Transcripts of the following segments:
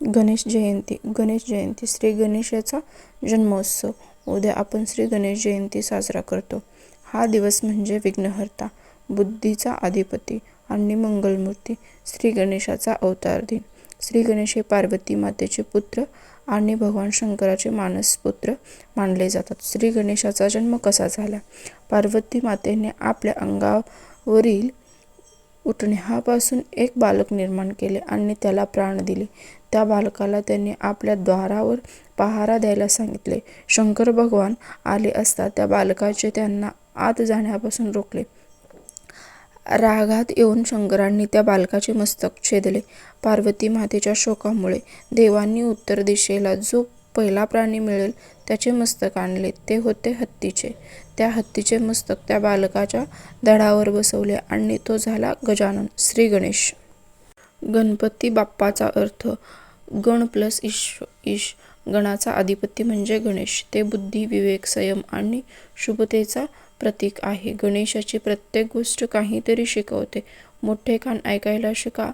गणेश जयंती. गणेश जयंती श्री गणेशाचा जन्मोत्सव. उद्या आपण श्री गणेश जयंती साजरा करतो. हा दिवस म्हणजे विघ्नहर्ता, बुद्धीचा अधिपती आणि मंगलमूर्ती श्री गणेशाचा अवतार दिन. श्री गणेश हे पार्वती मातेचे पुत्र आणि भगवान शंकराचे मानस पुत्र मानले जातात. श्री गणेशाचा जन्म कसा झाला? पार्वती मातेने आपल्या अंगावरील उटण्यापासून एक बालक निर्माण केले आणि त्याला प्राण दिले. त्या बालकाला त्यांनी आपल्या द्वारावर पहारा द्यायला सांगितले. शंकर भगवान आले असता त्या बालकाचे त्यांना आत जाण्यापासून रोखले. रागात येऊन शंकरांनी त्या बालकाचे मस्तक छेदले. पार्वती मातेच्या शोकामुळे देवांनी उत्तर दिशेला जो पहिला प्राणी मिळेल त्याचे मस्तक आणले. ते होते हत्तीचे. त्या हत्तीचे मस्तक त्या बालकाच्या धडावर बसवले आणि तो झाला गजानन. श्री गणेश. गणपती बाप्पाचा अर्थ गण प्लस ईश. गणाचा अधिपती म्हणजे गणेश. ते बुद्धी, विवेक, संयम आणि शुभतेचा प्रतीक आहे. गणेशाची प्रत्येक गोष्ट काहीतरी शिकवते. मोठे कान ऐकायला शिका,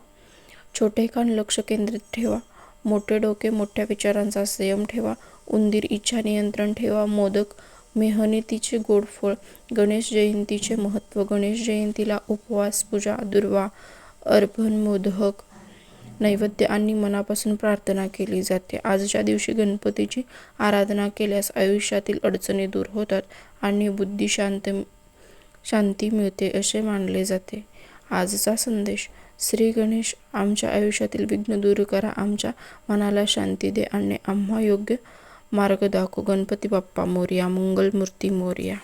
छोटे कान लक्ष केंद्रित ठेवा, मोठे डोके मोठ्या विचारांचा संयम ठेवा, उंदीर इच्छा नियंत्रण ठेवा, मोदक मेहनतीचे गोड फळ. गणेश जयंतीचे महत्त्व. गणेश जयंतीला उपवास, पूजा, दुर्वा, अर्पण, मोदक, नैवेद्य आणि मनापासून प्रार्थना केली जाते. आजच्या दिवशी गणपतीची आराधना केल्यास आयुष्यातील अडचणी दूर होतात आणि बुद्धी शांती मिळते असे मानले जाते. आजचा संदेश. श्री गणेश, आमच्या आयुष्यातील विघ्न दूर करा, आमच्या मनाला शांती दे आणि आम्हा योग्य मार्ग दाखव. गणपती बाप्पा मोरया. मंगलमूर्ती मोरया.